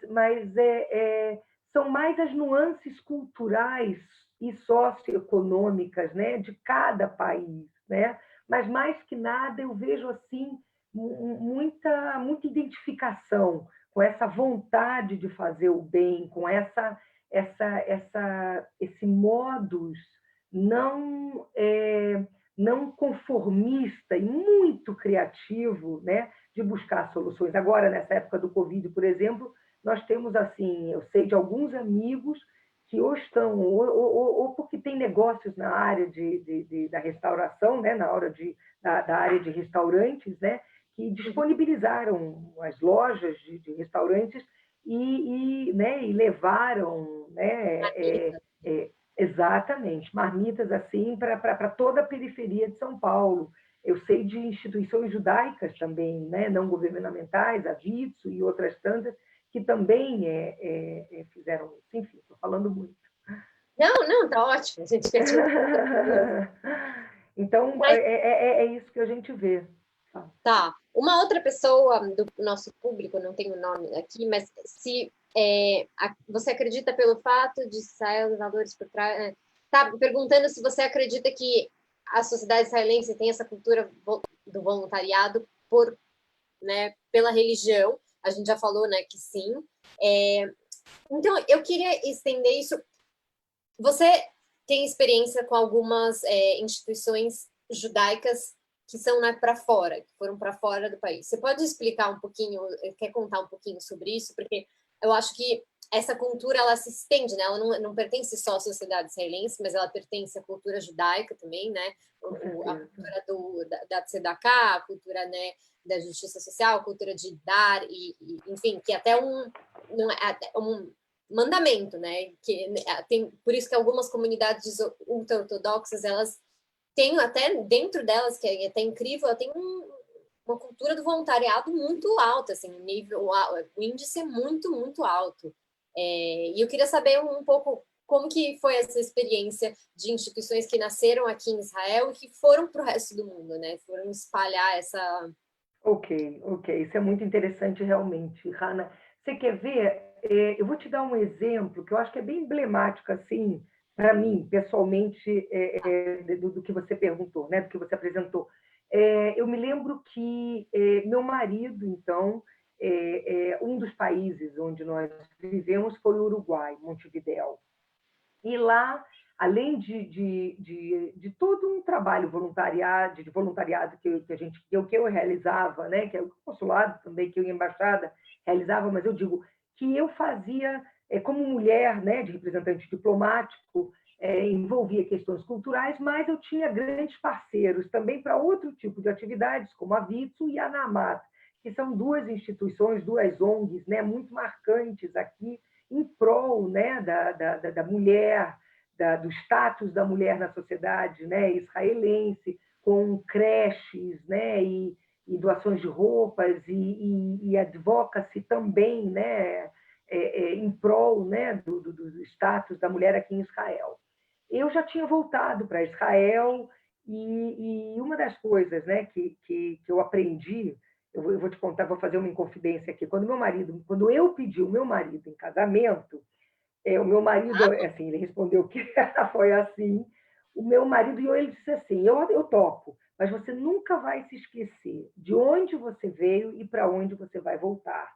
são mais as nuances culturais e socioeconômicas, né, de cada país, né? Mas mais que nada eu vejo assim muita identificação com essa vontade de fazer o bem, com esse modus não não conformista e muito criativo, né, de buscar soluções. Agora, nessa época do Covid, por exemplo, nós temos assim, eu sei de alguns amigos que ou estão ou porque tem negócios na área da restauração, né, da área de restaurantes, né, que disponibilizaram as lojas de restaurantes né, e levaram, né, exatamente, marmitas assim para toda a periferia de São Paulo. Eu sei de instituições judaicas também, né, não governamentais, a Vitsu e outras tantas, que também fizeram isso. Enfim, estou falando muito. Não, tá ótimo. A gente quer te... Então, Mas, é isso que a gente vê. tá. Uma outra pessoa do nosso público, não tenho o nome aqui, mas se você acredita pelo fato de Israel os valores por trás... Tá perguntando se você acredita que a sociedade israelense tem essa cultura do voluntariado né, pela religião. A gente já falou, né, que sim. Então, eu queria estender isso. Você tem experiência com algumas instituições judaicas que são, né, para fora, que foram para fora do país. Você pode explicar um pouquinho, quer contar um pouquinho sobre isso? Porque eu acho que essa cultura, ela se estende, né? Ela não pertence só à sociedade israelense, mas ela pertence à cultura judaica também, né? A cultura da tzedakah, a cultura, né, da justiça social, a cultura de dar, enfim, que até um mandamento, né? Por isso que algumas comunidades ultra-ortodoxas, elas têm até dentro delas, que é até incrível, ela tem uma cultura do voluntariado muito alta, assim, o índice é muito, muito alto. E eu queria saber um pouco como que foi essa experiência de instituições que nasceram aqui em Israel e que foram para o resto do mundo, né? Foram espalhar essa... Ok. Isso é muito interessante realmente, Hannah. Você quer ver? Eu vou te dar um exemplo que eu acho que é bem emblemático, assim, para mim, pessoalmente, do que você perguntou, né? Do que você apresentou. Eu me lembro que meu marido, então, um dos países onde nós vivemos foi o Uruguai, Montevidéu. E lá, além de todo um trabalho de voluntariado que eu realizava, né, que é o consulado também, que eu e a embaixada realizava, mas eu digo que eu fazia, como mulher, né, de representante diplomático, envolvia questões culturais, mas eu tinha grandes parceiros também para outro tipo de atividades, como a Vitsu e a Namat, que são duas instituições, duas ONGs, né, muito marcantes aqui em prol, né, da mulher, do status da mulher na sociedade, né, israelense, com creches, né, e doações de roupas e advocacy também, né, em prol, né, do status da mulher aqui em Israel. Eu já tinha voltado para Israel e uma das coisas, né, que eu aprendi, eu vou te contar, vou fazer uma inconfidência aqui. Quando eu pedi o meu marido em casamento, o meu marido, assim, ele respondeu que foi assim. O meu marido, e ele disse assim: eu topo, mas você nunca vai se esquecer de onde você veio e para onde você vai voltar.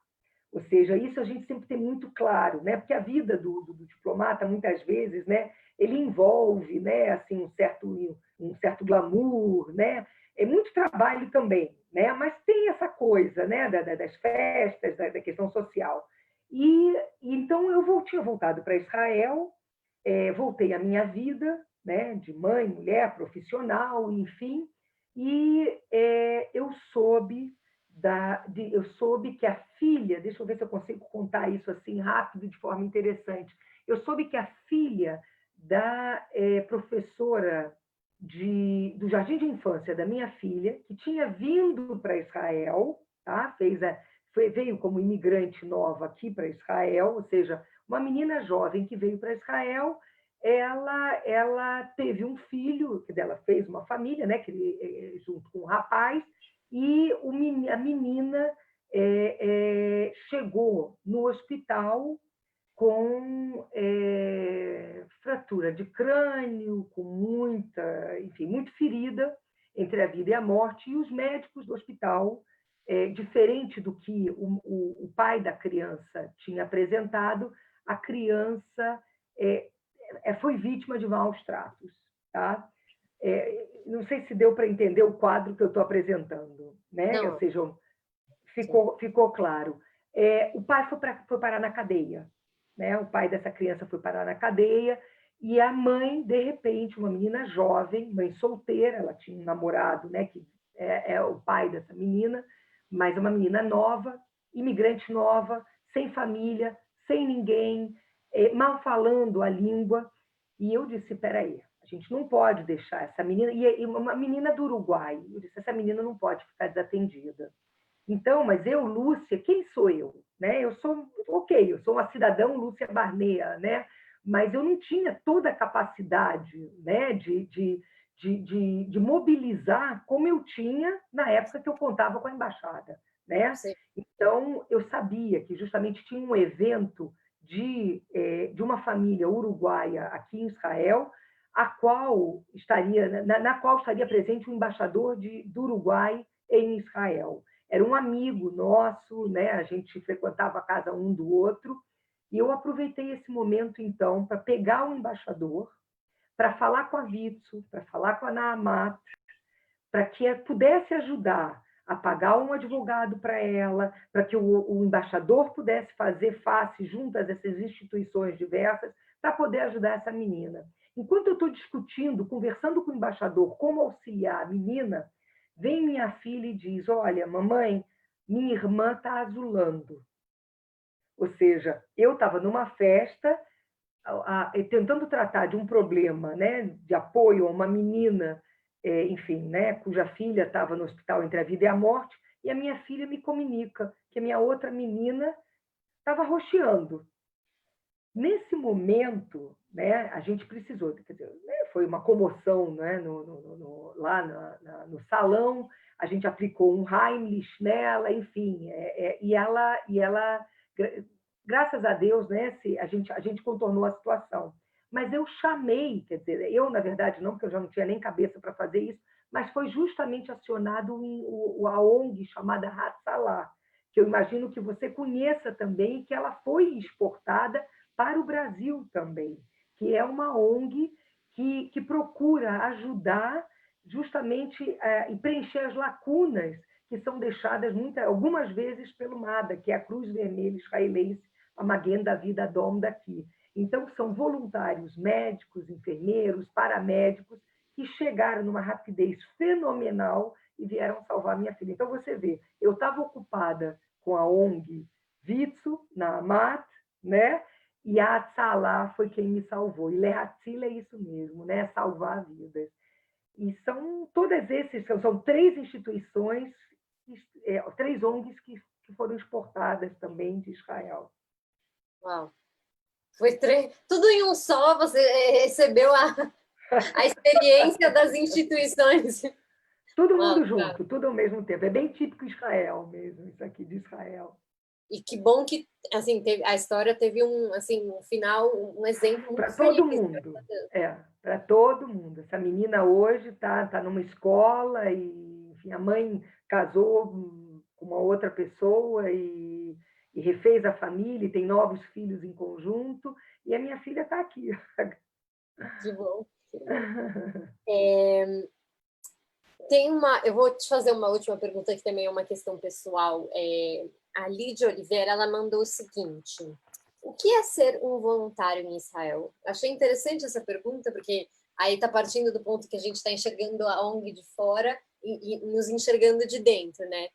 Ou seja, isso a gente sempre tem muito claro, né? Porque a vida do diplomata, muitas vezes, né, ele envolve, né, assim, um certo glamour, né? É muito trabalho também, né? Mas tem essa coisa, né, das festas, da questão social. Então eu tinha voltado para Israel, voltei à minha vida, né, de mãe, mulher, profissional, enfim, e eu soube que a filha, deixa eu ver se eu consigo contar isso assim rápido, de forma interessante. Eu soube que a filha da professora do jardim de infância da minha filha, que tinha vindo para Israel, tá? Veio como imigrante nova aqui para Israel, ou seja, uma menina jovem que veio para Israel, ela teve um filho, que dela fez uma família, né, junto com um rapaz, e a menina chegou no hospital com fratura de crânio, com muita, enfim, muito ferida entre a vida e a morte, e os médicos do hospital, diferente do que o pai da criança tinha apresentado, a criança foi vítima de maus tratos. Tá? Não sei se deu para entender o quadro que eu estou apresentando, né? Ou seja, ficou claro. O pai foi parar na cadeia, né? O pai dessa criança foi parar na cadeia e a mãe, de repente, uma menina jovem, mãe solteira, ela tinha um namorado, né? Que é o pai dessa menina, mas uma menina nova, imigrante nova, sem família, sem ninguém, mal falando a língua. E eu disse, peraí, a gente não pode deixar essa menina... E uma menina do Uruguai. Eu disse, essa menina não pode ficar desatendida. Então, mas eu, Lúcia, quem sou eu? Né? Eu sou uma cidadã Lúcia Barnea, né? Mas eu não tinha toda a capacidade, né, de mobilizar como eu tinha na época que eu contava com a embaixada. Né? Então, eu sabia que justamente tinha um evento de uma família uruguaia aqui em Israel, na qual estaria presente o embaixador do Uruguai em Israel. Era um amigo nosso, né? A gente frequentava a casa um do outro, e eu aproveitei esse momento, então, para pegar o embaixador, para falar com a Vitsu, para falar com a Naamat, para que pudesse ajudar a pagar um advogado para ela, para que o embaixador pudesse fazer face junto a essas instituições diversas, para poder ajudar essa menina. Enquanto eu estou discutindo, conversando com o embaixador como auxiliar a menina, vem minha filha e diz, olha, mamãe, minha irmã está azulando. Ou seja, eu estava numa festa, tentando tratar de um problema, né, de apoio a uma menina, enfim, né, cuja filha estava no hospital entre a vida e a morte, e a minha filha me comunica que a minha outra menina estava roxeando. Nesse momento, né, a gente precisou, quer dizer, né, foi uma comoção, né, lá no salão, a gente aplicou um Heimlich nela, enfim, e ela, graças a Deus, né, a gente contornou a situação. Mas eu chamei, quer dizer, eu, na verdade, não, porque eu já não tinha nem cabeça para fazer isso, mas foi justamente acionado a ONG chamada Hatzalah, que eu imagino que você conheça também, que ela foi exportada para o Brasil também, que é uma ONG que procura ajudar justamente e preencher as lacunas que são deixadas algumas vezes pelo MADA, que é a Cruz Vermelha Israelense, a Magen David Adom daqui. Então, são voluntários médicos, enfermeiros, paramédicos, que chegaram numa rapidez fenomenal e vieram salvar minha filha. Então, você vê, eu estava ocupada com a ONG Vitsu, na Amat, né? E a Hatzalah foi quem me salvou. E Lehatzil é isso mesmo, né? Salvar vidas. E são são 3 instituições, 3 ONGs que foram exportadas também de Israel. Uau! Foi tudo em um só, você recebeu a experiência das instituições. Todo mundo junto, tudo ao mesmo tempo. É bem típico Israel mesmo, isso aqui de Israel. E que bom que assim, a história teve um final, um exemplo muito feliz. Para todo mundo. Para todo mundo. Essa menina hoje está numa escola e, enfim, a mãe casou com uma outra pessoa e refez a família, e tem novos filhos em conjunto, e a minha filha está aqui. Que bom. Eu vou te fazer uma última pergunta, que também é uma questão pessoal. A Lídia Oliveira, ela mandou o seguinte: o que é ser um voluntário em Israel? Achei interessante essa pergunta, porque aí está partindo do ponto que a gente está enxergando a ONG de fora e nos enxergando de dentro, né?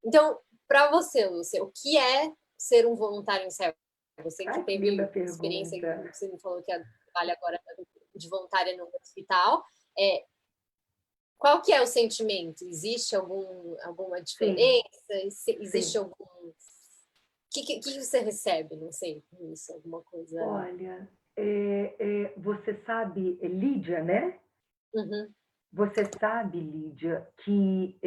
Então, para você, Lúcia, o que é ser um voluntário em Israel? Você que teve experiência, você me falou que trabalha agora de voluntária no hospital. Qual que é o sentimento? Existe alguma diferença? Sim. Existe algum... O que você recebe? Não sei, isso, alguma coisa... Olha, você sabe, Lídia, né? Uhum. Você sabe, Lídia, que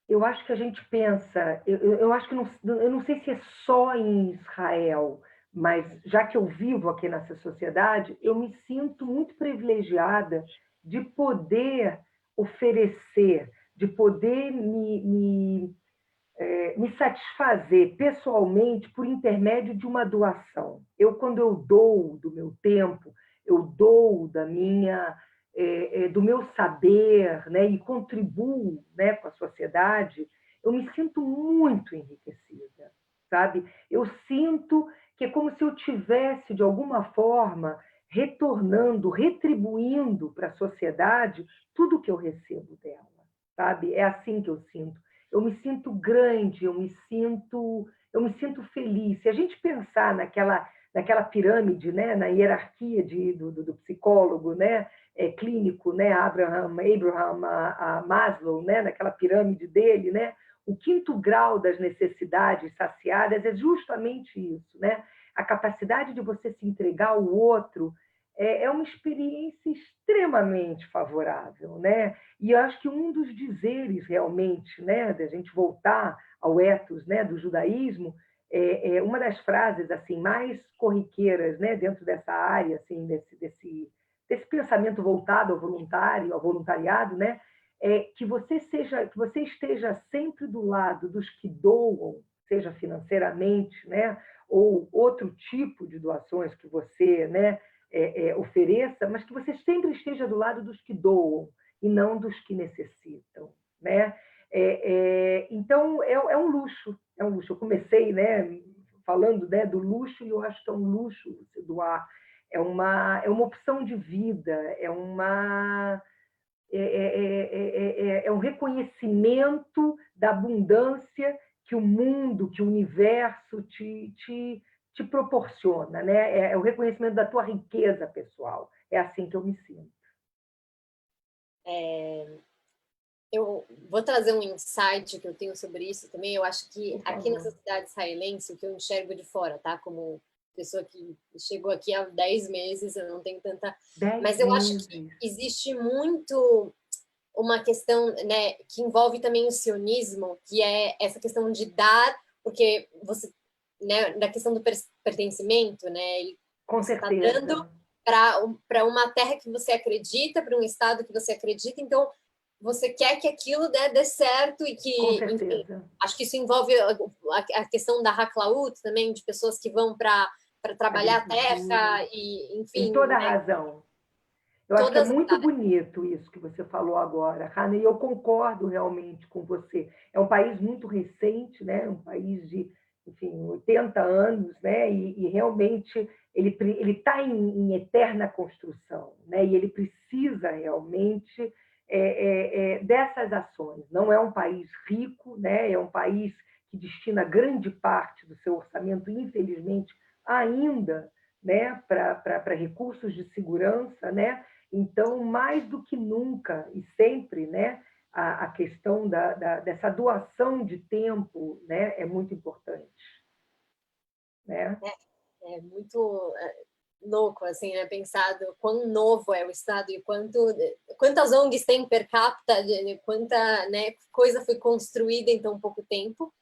Eu acho que a gente pensa, eu acho que não, eu não sei se é só em Israel, mas já que eu vivo aqui nessa sociedade, eu me sinto muito privilegiada de poder oferecer, de poder me satisfazer pessoalmente por intermédio de uma doação. Quando eu dou do meu tempo, eu dou do meu saber, né, e contribuo, né, com a sociedade, eu me sinto muito enriquecida, sabe? Eu sinto que é como se eu tivesse, de alguma forma, retornando, retribuindo para a sociedade tudo que eu recebo dela, sabe? É assim que eu sinto. Eu me sinto grande, eu me sinto feliz. Se a gente pensar naquela pirâmide, né, na hierarquia do psicólogo, né, clínico, né, Abraham a Maslow, né, naquela pirâmide dele, né, o quinto grau das necessidades saciadas é justamente isso, né? A capacidade de você se entregar ao outro é uma experiência extremamente favorável, né? E eu acho que um dos dizeres realmente, né, da gente voltar ao ethos, né, do judaísmo, é uma das frases assim mais corriqueiras, né, dentro dessa área, assim, desse pensamento voltado ao voluntário, ao voluntariado, né, é que que você esteja sempre do lado dos que doam, seja financeiramente, né, ou outro tipo de doações que você, né, ofereça, mas que você sempre esteja do lado dos que doam e não dos que necessitam, né? Então é um luxo, é um luxo. Eu comecei, né, falando, né, do luxo e eu acho que é um luxo você doar. É uma opção de vida, é um reconhecimento da abundância que o mundo, que o universo te proporciona, né? É o reconhecimento da tua riqueza pessoal. É assim que eu me sinto. Eu vou trazer um insight que eu tenho sobre isso também. Eu acho que Por aqui favor. nessa cidade israelense, o que eu enxergo de fora, tá? Como pessoa que chegou aqui há 10 meses, eu não tenho tanta. 10 Mas eu acho que meses. existe muito uma questão, né, que envolve também o sionismo, que é essa questão de dar, porque você, né, da questão do pertencimento, né? Com Você está dando certeza. para uma terra que você acredita, para um estado que você acredita, então você quer que aquilo dê certo e Com que, enfim, certeza. acho que isso envolve a questão da Haklaut também, de pessoas que vão para trabalhar a Agricultura. terra e, Tem enfim, toda a né, razão. Eu acho que é todas muito bonito isso que você falou agora, Hannah, e eu concordo realmente com você. É um país muito recente, né? Um país de, enfim, 80 anos, né? E realmente ele está em eterna construção, né? E ele precisa realmente dessas ações. Não é um país rico, né? É um país que destina grande parte do seu orçamento, infelizmente, ainda, né? Para recursos de segurança, né? Então, mais do que nunca e sempre, né, a questão dessa doação de tempo, né, é muito importante, né? é muito louco, assim, né? Pensado quão novo é o Estado e quantas ONGs tem per capita, quanta, né, coisa foi construída em tão pouco tempo.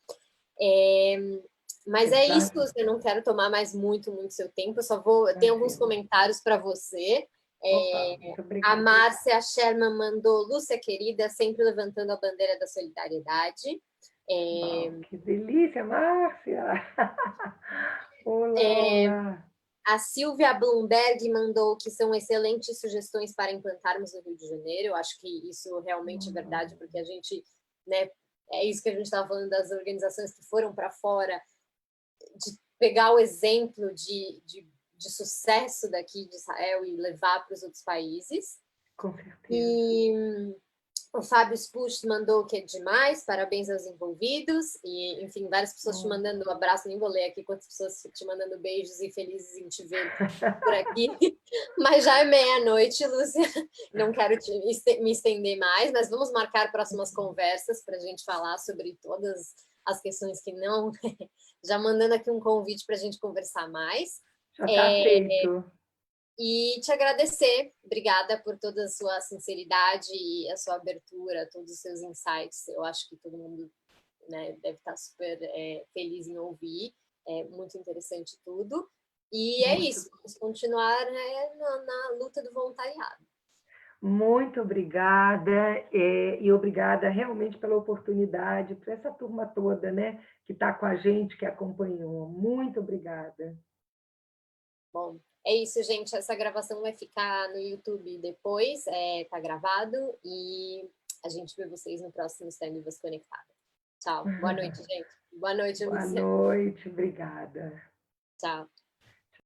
Mas é isso, Exato. eu não quero tomar mais muito seu tempo, eu só vou. Tem alguns Imagina. comentários para você. Opa, muito A obrigada. Márcia Sherman mandou: Lúcia querida, sempre levantando a bandeira da solidariedade. Bom, que delícia, Márcia! Olá, olá. A Silvia Bloomberg mandou que são excelentes sugestões para implantarmos no Rio de Janeiro. Eu acho que isso realmente é verdade, porque a gente, né, é isso que a gente estava falando das organizações que foram para fora, de pegar o exemplo de sucesso daqui de Israel e levar para os outros países. Com certeza. E o Fábio Spuch mandou que é demais, parabéns aos envolvidos. E, enfim, várias pessoas te mandando um abraço, nem vou ler aqui quantas pessoas te mandando beijos e felizes em te ver por aqui. Mas já é meia-noite, Lúcia. Não quero me estender mais, mas vamos marcar próximas conversas para a gente falar sobre todas as questões que não. Já mandando aqui um convite para a gente conversar mais. Já está feito. E te agradecer. Obrigada por toda a sua sinceridade e a sua abertura, todos os seus insights. Eu acho que todo mundo, né, deve estar super feliz em ouvir. É muito interessante tudo. E é isso, vamos continuar, né, na luta do voluntariado. Muito obrigada, e obrigada realmente pela oportunidade, para essa turma toda, né, que está com a gente, que acompanhou. Muito obrigada. Bom, é isso, gente. Essa gravação vai ficar no YouTube depois, tá gravado, e a gente vê vocês no próximo Stand Vivas Conectada. Tchau. Boa noite, gente. Boa noite, Boa Luciana. noite, obrigada. Tchau.